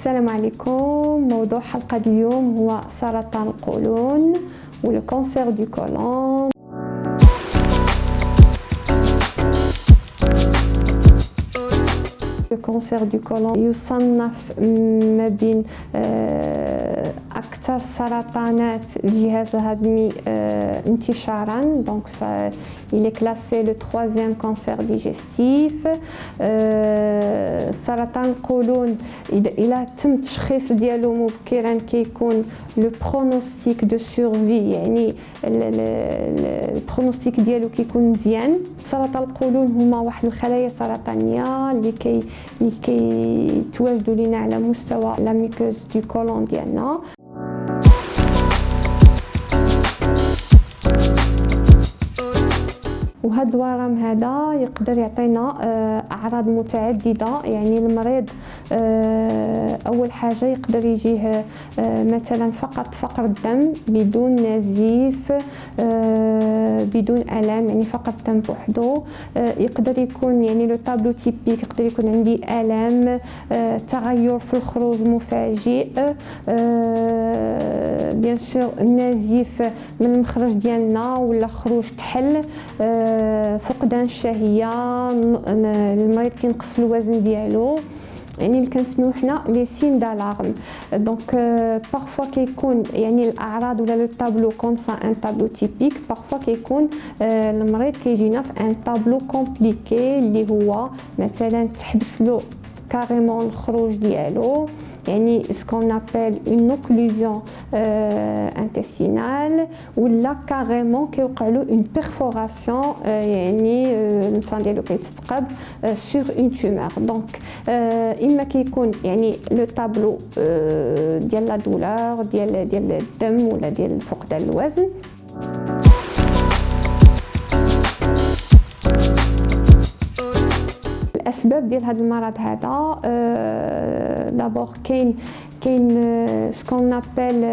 السلام عليكم. موضوع حلقة اليوم هو سرطان القولون و le cancer du côlon. الكانسير دو كولون يصنف ما بين أكثر سرطانات الجهاز الهضمي انتشارا. دونك il est classé le 3e cancer digestif. سرطان القولون إذا تم التشخيص ديالو مبكرا كيكون لو برونوستيك دو سورفي، يعني البرونوستيك ديالو كيكون مزيان. سرطان القولون هما واحد الخلايا سرطانيه اللي كيتواجدوا لينا على مستوى لا ميكوز دو كولون ديالنا. وهذا الورم هذا يقدر يعطينا اعراض متعدده. يعني المريض اول حاجه يقدر يجيه مثلا فقط فقر الدم بدون نزيف بدون الام، يعني فقط دم بوحدو. يقدر يكون يعني لو تابلو تيبيك يقدر يكون عندي الام، تغير في الخروج مفاجئ، بيان سور النزيف من المخرج ديالنا ولا خروج كحل، فقدان الشهيه، المريض كينقص في الوزن ديالو، يعني اللي كنسميو حنا لي سين دالارم. دونك بارفوا كيكون يعني الاعراض ولا لو تابلو كوم سا ان تابلو تيبيك، بارفوا كيكون المريض كيجينا في ان تابلو كومبليكي اللي هو مثلا تحبس له كاريمون الخروج ديالو، يعني سكون ابل اون اوكلوزيون انتستينال، ولا كاريمون كيوقع له اون بيرفوراسيون، يعني المصان ديالو كيتثقب سور اون تومور. دونك اما كيكون يعني لو تابلو ديال لا دولور ديال الدم ولا ديال فقدان الوزن. الاسباب ديال هذا المرض هذا دابور كاين سكون ابل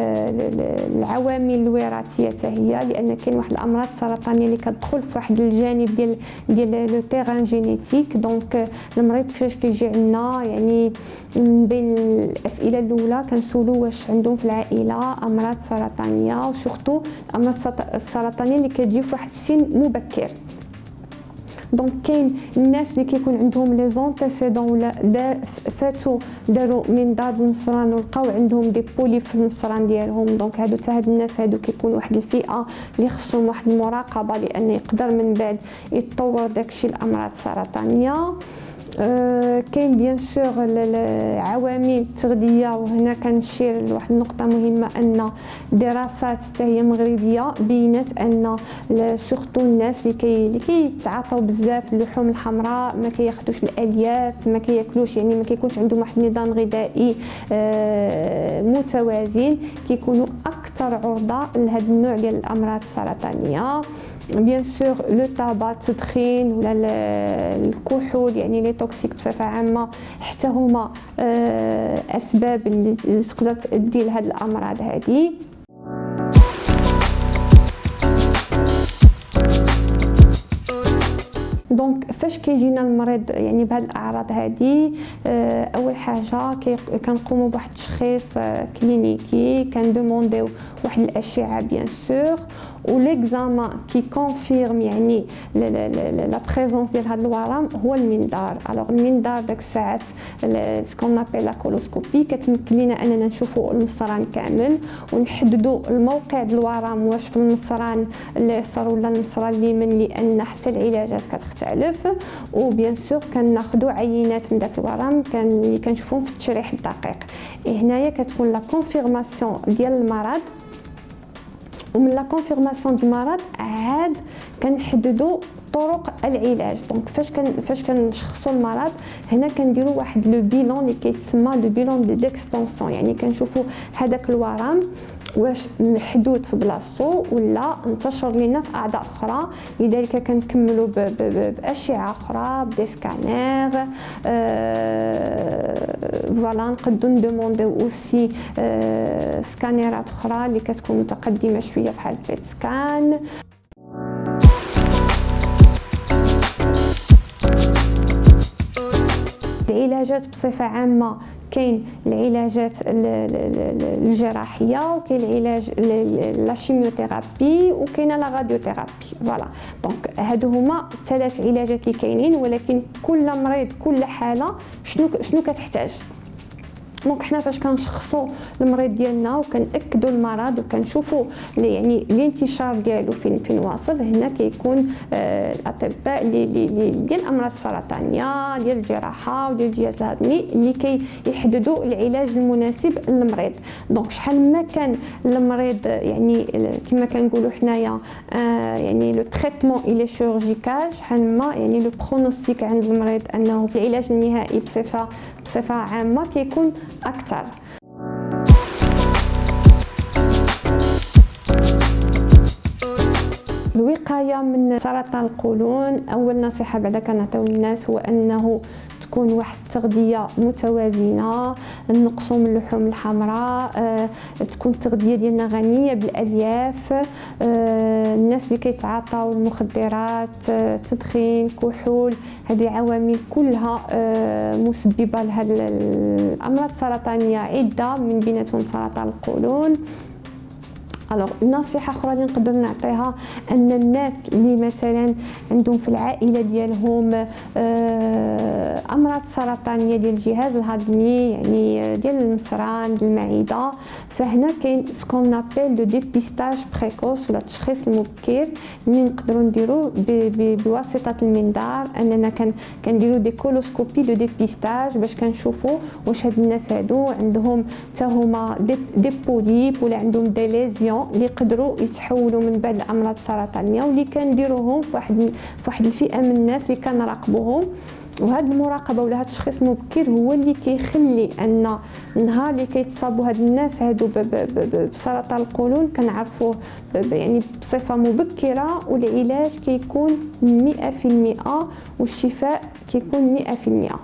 العوامل الوراثيه حتى هي، لان كاين واحد الامراض سرطانيه اللي كتدخل في واحد الجانب ديال لو تيران جينيتيك. دونك المريض فاش كيجي عندنا يعني من بين الاسئله الاولى كنسولو واش عندهم في العائله امراض سرطانيه، وسورتو الامراض السرطانيه اللي كتجي في واحد السن مبكر. دونك كاين الناس اللي كيكون عندهم لي زونتيسيدون ولا فاتوا داروا منظار المصران ولقاو عندهم دي بوليب في المصران ديالهم. دونك هادو حتى هاد الناس هادو كيكون واحد الفئه اللي خصهم واحد المراقبه، لان يقدر من بعد يتطور داكشي الامراض السرطانيه. كاين بيان سور العوامل التغذيه، وهنا كنشير لواحد النقطه مهمه ان دراسات حتى هي مغربيه بينت ان سورتو الناس اللي كيتعاطاو بزاف اللحوم الحمراء، ما كياخذوش الالياف، ما كياكلوش، يعني ما كيكونش عندهم واحد النظام غذائي متوازن، كيكونوا اكثر عرضه لهذا النوع ديال الامراض السرطانيه. بيان سور لو تابا، التدخين ولا الكحول، يعني لي توكسيك بصفه عامه، حتى هما اسباب اللي تقدر تؤدي لهاد الامراض هذه. دونك فاش كيجينا المريض يعني بهاد الاعراض هذه، اول حاجه كنقوموا بواحد التشخيص كلينيكي، كندومونديو واحد الاشعه بيان سور، وليكزامان كي كونفيرم يعني لا بريزونس ديال هذا الورم هو المنظار. الوغ المنظار داك الساعات سكون ابل لا كولوسكوبي كتمكن لينا اننا نشوفوا المصران كامل ونحددوا الموقع ديال الورم، واش في المصران اليسار ولا المصران اليمين، لان حتى العلاجات كتختلف. وبيان سور كناخذوا عينات من داك الورم اللي كنشوفوهم في التشريح الدقيق. هنايا كتكون لا كونفيرماسيون ديال المرض، ومن لا كونفيرماسيون دو مرض عاد كنحددوا طرق العلاج. دونك فاش كنشخصوا المرض هنا كنديروا واحد لو بيلون اللي كيتسمى لو بيلون ديكستونسيون، يعني كنشوفوا هذاك الورم واش محدود في بلاصتو ولا انتشر لينا في اعضاء اخرى. لذلك كنكملوا باشعه اخرى، بدي سكانير، فوالا نقدروا ندومونديو اوسي سكانيرات اخرى اللي كتكون متقدمه شويه بحال بيت سكان. العلاج العلاجات بصفه عامه كاين العلاجات الجراحيه، وكاين العلاج لا شيميوثيرابي، وكاينه لا راديوثيرابي. فوالا دونك هادو هما 3 علاجات اللي كاينين، ولكن كل مريض كل حاله شنو كتحتاج. دونك حنا فاش كنشخصوا المريض ديالنا وكنأكدوا المرض وكنشوفوا يعني الانتشار ديالو فين واصل، هنا كيكون الاطباء اللي ديال الامراض السرطانيه ديال الجراحه وديال الجهاز الهضمي اللي كيحددوا العلاج المناسب للمريض. دونك شحال ما كان المريض يعني كما كنقولوا حنايا يعني لو تريتمون الي شيرورجيكال، شحال ما يعني لو برونوستيك عند المريض انه في العلاج النهائي بصفه عامه كيكون أكثر. الوقاية من سرطان القولون، أول نصيحة بعدا كنعطيو للناس هو أنه تكون واحد التغذية متوازنة، نقصوا من اللحوم الحمراء، تكون التغذية ديالنا غنية بالألياف. الناس اللي كيتعاطاو المخدرات، تدخين، كحول، هذه عوامل كلها مسببة لهذه الأمراض السرطانية عدة من بيناتهم سرطان القولون. الوغ نصيحه اخرى اللي نقدر نعطيها ان الناس اللي مثلا عندهم في العائله ديالهم امراض سرطانيه ديال الجهاز الهضمي، يعني ديال المصران ديال المعده، فهنا كاين سكون نابيل لو ديبيستاج بريكوس ولا التشخيص المبكر اللي نقدروا نديروه بواسطه المنظار. اننا كنديروا دي كولوسكوبي دو ديبيستاج باش كنشوفوا واش هاد الناس هادو عندهم حتى هما دي بوليب ولا عندهم دي ليزيون اللي يقدروا يتحولوا من بعد الامراض السرطانيه، واللي كنديروهم في واحد الفئه من الناس اللي كنراقبوهم. وهذه المراقبه ولا هذا التشخيص المبكر هو اللي كيخلي ان النهار اللي كيتصابوا هاد الناس هادو بسرطان القولون كنعرفوه يعني بصفه مبكره، والعلاج كيكون 100% والشفاء كيكون 100%.